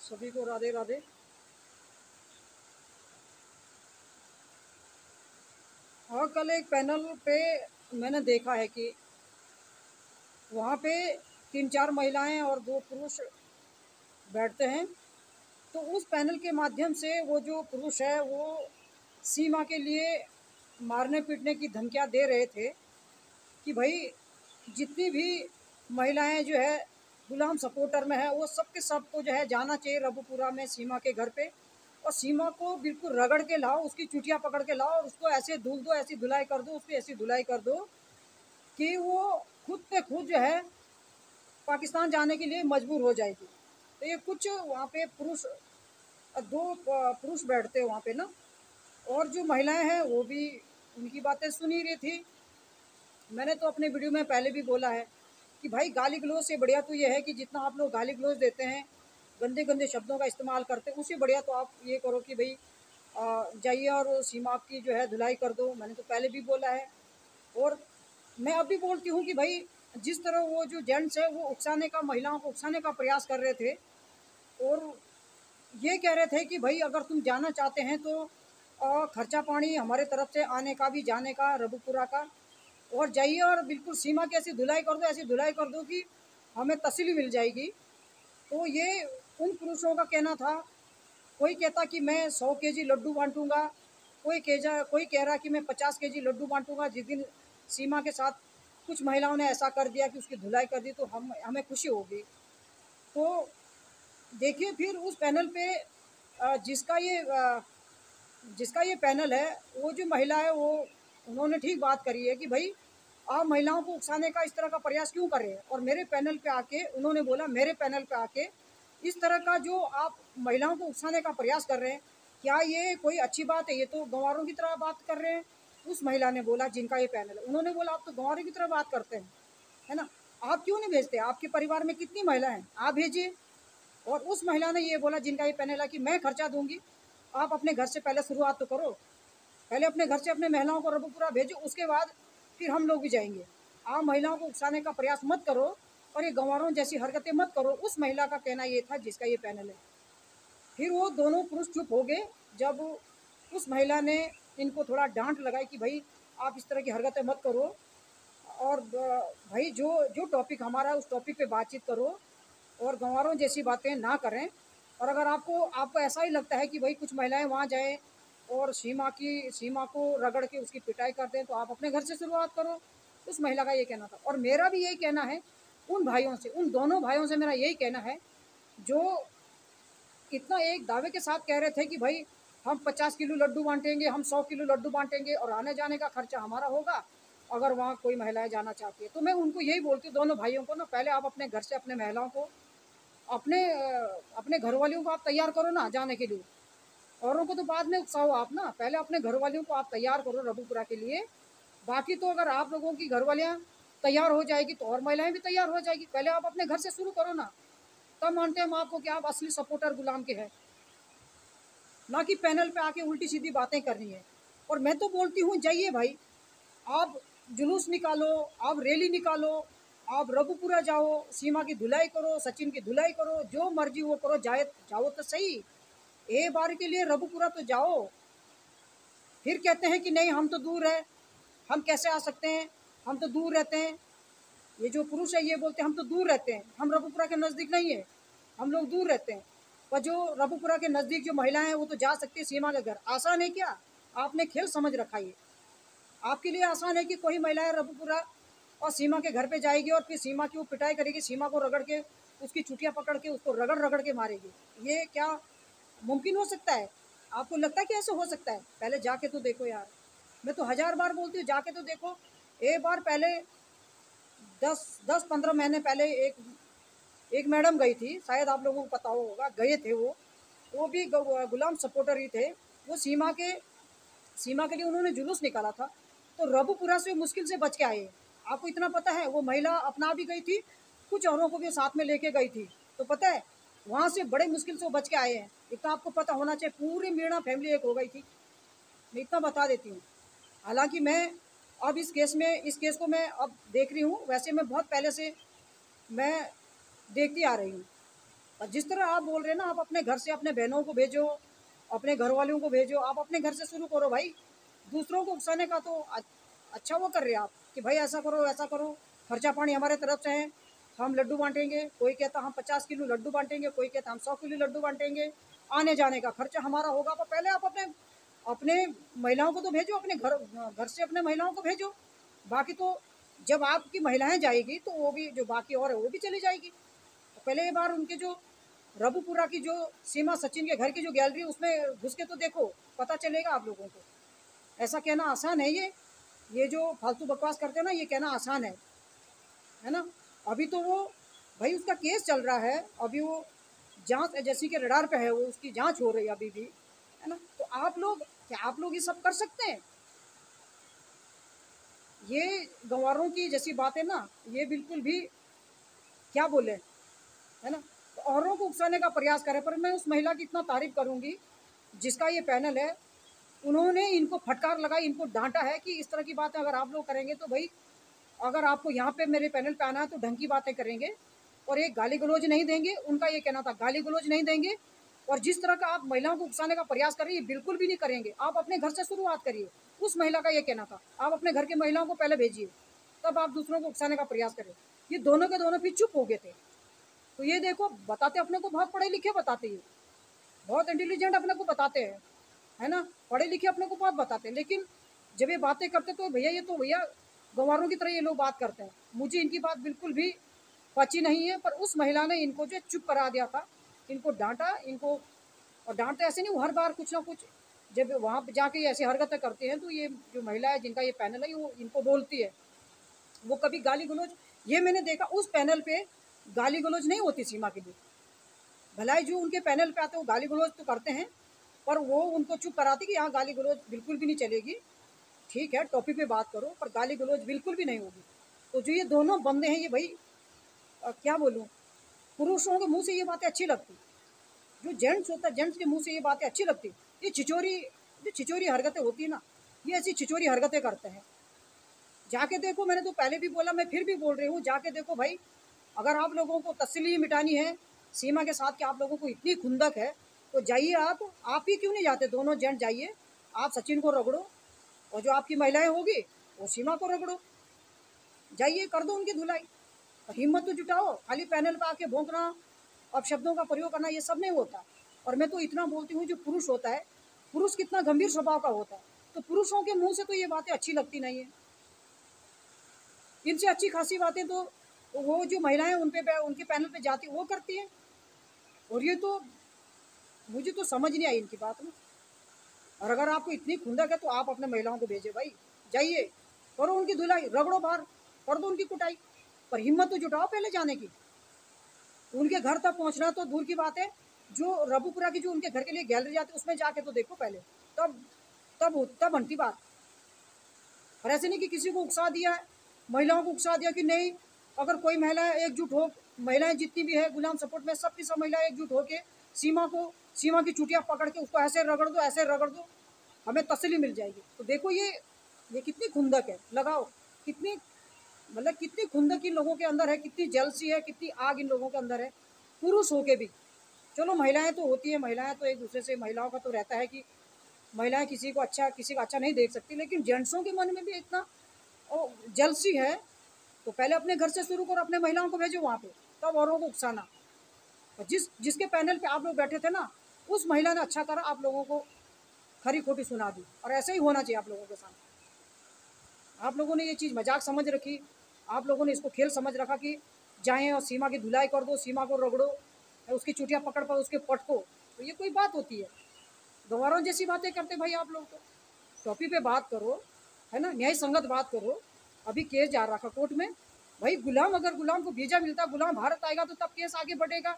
सभी को राधे राधे। हाँ, कल एक पैनल पे मैंने देखा है कि वहाँ पे 3-4 महिलाएं और 2 पुरुष बैठते हैं। तो उस पैनल के माध्यम से वो जो पुरुष है वो सीमा के लिए मारने पीटने की धमकियाँ दे रहे थे कि भाई जितनी भी महिलाएं जो है गुलाम सपोर्टर में है वो सब के सब को जो है जाना चाहिए रबुपुरा में सीमा के घर पे, और सीमा को बिल्कुल रगड़ के लाओ, उसकी चुटिया पकड़ के लाओ और उसको ऐसे धुल दो, ऐसी धुलाई कर दो, उसकी ऐसी धुलाई कर दो कि वो खुद पे खुद जो है पाकिस्तान जाने के लिए मजबूर हो जाएगी। तो ये कुछ वहाँ पे पुरुष, 2 पुरुष बैठते हैं वहाँ पे ना, और जो महिलाएं हैं वो भी उनकी बातें सुन ही रही थी। मैंने तो अपने वीडियो में पहले भी बोला है कि भाई गाली गलौज से बढ़िया तो ये है कि जितना आप लोग गाली गलौज देते हैं, गंदे गंदे शब्दों का इस्तेमाल करते हैं, उससे बढ़िया तो आप ये करो कि भाई जाइए और सीमा की जो है धुलाई कर दो। मैंने तो पहले भी बोला है और मैं अब भी बोलती हूँ कि भाई जिस तरह वो जो जेंट्स है वो उकसाने का, महिलाओं को उकसाने का प्रयास कर रहे थे और ये कह रहे थे कि भाई अगर तुम जाना चाहते हैं तो खर्चा पानी हमारे तरफ से आने का भी, जाने का, रबुपुरा का, और जाइए और बिल्कुल सीमा की ऐसी धुलाई कर दो, ऐसी धुलाई कर दो कि हमें तसल्ली मिल जाएगी। तो ये उन पुरुषों का कहना था। कोई कहता कि मैं 100 केजी लड्डू बांटूंगा, कोई कह रहा कि मैं 50 केजी लड्डू बांटूंगा। जिस दिन सीमा के साथ कुछ महिलाओं ने ऐसा कर दिया कि उसकी धुलाई कर दी तो हमें खुशी होगी। तो देखिए फिर उस पैनल पे जिसका ये पैनल है, वो जो महिला है वो उन्होंने ठीक बात करी है कि भाई आप महिलाओं को उकसाने का इस तरह का प्रयास क्यों कर रहे हैं। और मेरे पैनल पे आके उन्होंने बोला, मेरे पैनल पे आके इस तरह का जो आप महिलाओं को उकसाने का प्रयास कर रहे हैं, क्या ये कोई अच्छी बात है? ये तो गंवारों की तरह बात कर रहे हैं। उस महिला ने बोला जिनका ये पैनल है, उन्होंने बोला आप तो गंवारों की तरह बात करते हैं, है ना, आप क्यों नहीं भेजते? आपके परिवार में कितनी महिला हैं, आप भेजिए। और उस महिला ने ये बोला जिनका ये पैनल है कि मैं खर्चा दूंगी, आप अपने घर से पहले शुरुआत तो करो, पहले अपने घर से अपने महिलाओं को रबुपुरा भेजो, उसके बाद फिर हम लोग भी जाएंगे। आप महिलाओं को उकसाने का प्रयास मत करो और ये गंवारों जैसी हरकतें मत करो। उस महिला का कहना ये था जिसका ये पैनल है। फिर वो दोनों पुरुष चुप हो गए जब उस महिला ने इनको थोड़ा डांट लगाई कि भाई आप इस तरह की हरकतें मत करो और भाई जो जो टॉपिक हमारा है उस टॉपिक पे बातचीत करो और गंवारों जैसी बातें ना करें। और अगर आपको आपको ऐसा ही लगता है कि भाई कुछ महिलाएं वहाँ जाएं और सीमा को रगड़ के उसकी पिटाई कर दें तो आप अपने घर से शुरुआत करो। उस महिला का ये कहना था और मेरा भी यही कहना है। उन भाइयों से, उन दोनों भाइयों से मेरा यही कहना है जो इतना एक दावे के साथ कह रहे थे कि भाई हम 50 किलो लड्डू बांटेंगे, हम 100 किलो लड्डू बांटेंगे और आने जाने का खर्चा हमारा होगा अगर वहाँ कोई महिलाएं जाना चाहती है। तो मैं उनको यही बोलती हूँ दोनों भाइयों को ना, पहले आप अपने घर से अपने महिलाओं को, अपने घर वालियों को आप तैयार करो ना जाने के लिए। औरों को तो बाद में उकसाओ आप ना, पहले अपने घर वालियों को आप तैयार करो रबुपुरा के लिए। बाकी तो अगर आप लोगों की घर वालियाँ तैयार हो जाएगी तो और महिलाएं भी तैयार हो जाएगी। पहले आप अपने घर से शुरू करो ना, तब मानते हैं हम आपको कि आप असली सपोर्टर गुलाम के हैं, ना कि पैनल पे आके उल्टी सीधी बातें करनी है। और मैं तो बोलती हूँ जाइए भाई, आप जुलूस निकालो, आप रैली निकालो, आप रघुपुरा जाओ, सीमा की धुलाई करो, सचिन की धुलाई करो, जो मर्जी वो करो, जाए जाओ तो सही, एक बार के लिए रघुपुरा तो जाओ। फिर कहते हैं कि नहीं हम तो दूर है, हम कैसे आ सकते हैं, हम तो दूर रहते हैं। ये जो पुरुष है ये बोलते हैं हम तो दूर रहते हैं, हम रघुपुरा के नज़दीक नहीं है, हम लोग दूर रहते हैं। पर जो रघुपुरा के नज़दीक जो महिलाएं हैं वो तो जा सकती है सीमा के घर। आसान है क्या? आपने खेल समझ रखा है। आपके लिए आसान है कि कोई महिलाएं रघुपुरा और सीमा के घर पे जाएगी और फिर सीमा की वो पिटाई करेगी, सीमा को रगड़ के, उसकी चुटिया पकड़ के उसको रगड़ रगड़ के मारेगी। ये क्या मुमकिन हो सकता है? आपको लगता है कि ऐसे हो सकता है? पहले जाके तो देखो यार। मैं तो 1000 बार बोलती हूँ जाके तो देखो। एक बार पहले 10-15 महीने पहले एक मैडम गई थी, शायद आप लोगों को पता होगा, गए थे वो भी गुलाम सपोर्टर ही थे। वो सीमा के लिए उन्होंने जुलूस निकाला था। तो रबुपुरा से मुश्किल से बच के आए। आपको इतना पता है वो महिला अपना भी गई थी, कुछ औरों को भी साथ में लेके गई थी। तो पता है वहाँ से बड़े मुश्किल से वो बच के आए हैं। इतना आपको पता होना चाहिए, पूरी मीणा फैमिली एक हो गई थी। मैं इतना बता देती हूँ। हालांकि मैं अब इस केस को मैं अब देख रही हूँ, वैसे मैं बहुत पहले से मैं देखती आ रही हूँ। और जिस तरह आप बोल रहे हैं ना, आप अपने घर से अपने बहनों को भेजो, अपने घर वालों को भेजो, आप अपने घर से शुरू करो भाई। दूसरों को उकसाने का तो अच्छा वो कर रहे हैं आप कि भाई ऐसा करो ऐसा करो, खर्चा पानी हमारे तरफ से है, हम लड्डू बांटेंगे, कोई कहता हम 50 किलो लड्डू बांटेंगे, कोई कहता हम 100 किलो लड्डू बांटेंगे, आने जाने का खर्चा हमारा होगा। पर पहले आप अपने अपने महिलाओं को तो भेजो, अपने घर घर से अपने महिलाओं को भेजो। बाकी तो जब आपकी महिलाएं जाएगी तो वो भी जो बाकी और है वो भी चली जाएगी। तो पहले एक बार उनके जो रबुपुरा की जो सीमा सचिन के घर की जो गैलरी उसमें घुस के तो देखो, पता चलेगा आप लोगों को। ऐसा कहना आसान है ये जो फालतू बकवास करते हैं ना, ये कहना आसान है ना। अभी तो वो भाई उसका केस चल रहा है, अभी वो जांच एजेंसी के रडार पे है, वो उसकी जांच हो रही है अभी भी, है ना। तो आप लोग क्या आप लोग ये सब कर सकते हैं? ये गंवारों की जैसी बात है ना, ये बिल्कुल भी क्या बोले, है ना। तो औरों को उकसाने का प्रयास करें, पर मैं उस महिला की इतना तारीफ करूंगी जिसका ये पैनल है, उन्होंने इनको फटकार लगाई, इनको डांटा है कि इस तरह की बातें अगर आप लोग करेंगे तो भाई, अगर आपको यहाँ पे मेरे पैनल पे आना है तो ढंग की बातें करेंगे और एक गाली गलौज नहीं देंगे। उनका ये कहना था गाली गलौज नहीं देंगे। और जिस तरह का आप महिलाओं को उकसाने का प्रयास कर रहे हैं, ये बिल्कुल भी नहीं करेंगे। आप अपने घर से शुरुआत करिए। उस महिला का ये कहना था, आप अपने घर की महिलाओं को पहले भेजिए, तब आप दूसरों को उकसाने का प्रयास करें। ये दोनों के दोनों फिर चुप हो गए थे। तो ये देखो, बताते अपने को बहुत पढ़े लिखे बताते हैं, बहुत इंटेलिजेंट अपने को बताते हैं, है ना, पढ़े लिखे अपने को बहुत बताते हैं, लेकिन जब ये बातें करते तो भैया ये तो भैया गंवारों की तरह ये लोग बात करते हैं। मुझे इनकी बात बिल्कुल भी पची नहीं है। पर उस महिला ने इनको जो चुप करा दिया था, इनको डांटा इनको। और डांटते ऐसे नहीं, वो हर बार कुछ ना कुछ जब वहाँ पे जाके ऐसी हरकतें करते हैं तो ये जो महिला है जिनका ये पैनल है वो इनको बोलती है। वो कभी गाली गलौज, ये मैंने देखा उस पैनल पे गाली गलौज नहीं होती सीमा के लिए। भलाई जो उनके पैनल पे आते हैं वो गाली गलौज तो करते हैं, पर वो उनको चुप कराती कि यहाँ गाली गलौज बिल्कुल भी नहीं चलेगी, ठीक है टॉपिक पे बात करो, पर गाली गलौज बिल्कुल भी नहीं होगी। तो जो ये दोनों बंदे हैं, ये भाई क्या बोलूँ, पुरुषों के मुंह से ये बातें अच्छी लगती, जो जेंट्स होता है जेंट्स के मुंह से ये बातें अच्छी लगती। ये छिचोरी, जो छिचोरी हरकतें होती है ना, ये ऐसी छिचोरी हरकतें करते हैं। जाके देखो, मैंने तो पहले भी बोला, मैं फिर भी बोल रही हूँ, जाके देखो भाई। अगर आप लोगों को तसल्ली मिटानी है सीमा के साथ कि आप लोगों को इतनी खुंदक है, तो जाइए आप ही क्यों नहीं जाते, दोनों जेंट जाइए, आप सचिन को रगड़ो और जो आपकी महिलाएं होगी वो सीमा को रगड़ो, जाइए कर दो उनकी धुलाई। और हिम्मत तो जुटाओ, खाली पैनल पे आके भौंकना, अपशब्दों का प्रयोग करना, ये सब नहीं होता। और मैं तो इतना बोलती हूँ, जो पुरुष होता है, पुरुष कितना गंभीर स्वभाव का होता है, तो पुरुषों के मुंह से तो ये बातें अच्छी लगती नहीं है। इनसे अच्छी खासी बातें तो वो जो महिलाएं उनके पैनल पे जाती वो करती हैं। और ये तो मुझे तो समझ नहीं आई इनकी बात में। और अगर आपको इतनी खुंदक है तो आप अपने महिलाओं को भेजे भाई, जाइए करो उनकी धुलाई, रगड़ो बाहर, कर दो उनकी कुटाई। पर हिम्मत तो जुटाओ पहले जाने की। उनके घर तक पहुंचना तो दूर की बात है, जो रबुपुरा की जो उनके घर के लिए गैलरी जाती है उसमें जाके तो देखो पहले, तब तब बनती बात। और ऐसे नहीं कि किसी को उकसा दिया, महिलाओं को उकसा दिया कि नहीं, अगर कोई महिला एकजुट हो, महिलाएं जितनी भी है गुलाम सपोर्ट में, सब की सब महिलाएं एकजुट होकर सीमा की चुटिया पकड़ के उसको ऐसे रगड़ दो ऐसे रगड़ दो, हमें तसल्ली मिल जाएगी। तो देखो ये कितनी खुंदक है, लगाओ कितनी, मतलब कितनी खुंदक इन लोगों के अंदर है, कितनी जलसी है, कितनी आग इन लोगों के अंदर है, पुरुष होके भी। चलो महिलाएं तो होती है, महिलाएं तो एक दूसरे से, महिलाओं का तो रहता है कि महिलाएं किसी का अच्छा नहीं देख सकती, लेकिन जेंट्सों के मन में भी इतना जलसी है। तो पहले अपने घर से शुरू करो, अपने महिलाओं को भेजो वहाँ पे, तब औरों को उकसाना। और जिसके पैनल पे आप लोग बैठे थे ना, उस महिला ने अच्छा करा, आप लोगों को खरी खोटी सुना दी। और ऐसे ही होना चाहिए आप लोगों के साथ। आप लोगों ने ये चीज़ मजाक समझ रखी, आप लोगों ने इसको खेल समझ रखा कि जाएं और सीमा की धुलाई कर दो, सीमा को रगड़ो, उसकी चुटिया पकड़ कर उसके पटको। तो ये कोई बात होती है? गंवारों जैसी बातें करते भाई आप लोग। तो टॉपिक पे बात करो, है ना, न्याय संगत बात करो। अभी केस जा रखा कोर्ट में भाई, अगर गुलाम को वीजा मिलता, गुलाम भारत आएगा तो तब केस आगे बढ़ेगा।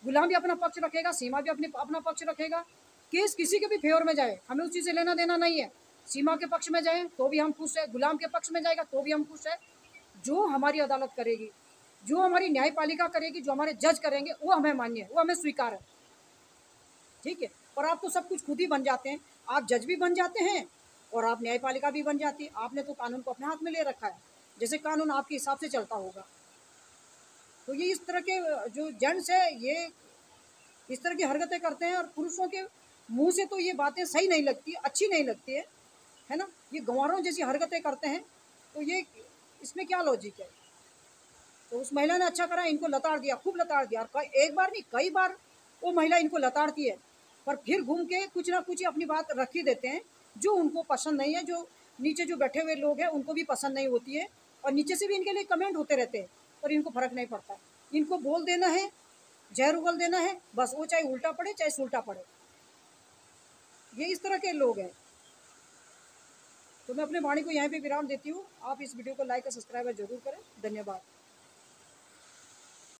गुलाम भी अपना पक्ष रखेगा, सीमा भी अपना पक्ष रखेगा। केस किसी के भी फेवर में जाए, हमें उस चीज़ से लेना देना नहीं है। सीमा के पक्ष में जाए तो भी हम खुश है, गुलाम के पक्ष में जाएगा तो भी हम खुश है। जो हमारी अदालत करेगी, जो हमारी न्यायपालिका करेगी, जो हमारे जज करेंगे, वो हमें मान्य है, वो हमें स्वीकार है, ठीक है। और आप तो सब कुछ खुद ही बन जाते हैं, आप जज भी बन जाते हैं और आप न्यायपालिका भी बन जाती है। आपने तो कानून को अपने हाथ में ले रखा है, जैसे कानून आपके हिसाब से चलता होगा। तो ये इस तरह के जो जेंट्स है, ये इस तरह की हरकतें करते हैं और पुरुषों के मुंह से तो ये बातें सही नहीं लगती, अच्छी नहीं लगती है ना। ये गंवारों जैसी हरकतें करते हैं, तो ये इसमें क्या लॉजिक है। तो उस महिला ने अच्छा करा, इनको लताड़ दिया, खूब लताड़ दिया, और एक बार नहीं कई बार वो महिला इनको लताड़ती है, पर फिर घूम के कुछ ना कुछ अपनी बात रख ही देते हैं जो उनको पसंद नहीं है, जो नीचे जो बैठे हुए लोग हैं उनको भी पसंद नहीं होती है, और नीचे से भी इनके लिए कमेंट होते रहते हैं, पर इनको फर्क नहीं पड़ता। इनको बोल देना है, जहर उगल देना है, बस, वो चाहे उल्टा पड़े चाहे सुलटा पड़े। ये इस तरह के लोग हैं। तो मैं अपने वाणी को यहाँ पे विराम देती हूँ। आप इस वीडियो को लाइक और सब्सक्राइब जरूर करें। धन्यवाद।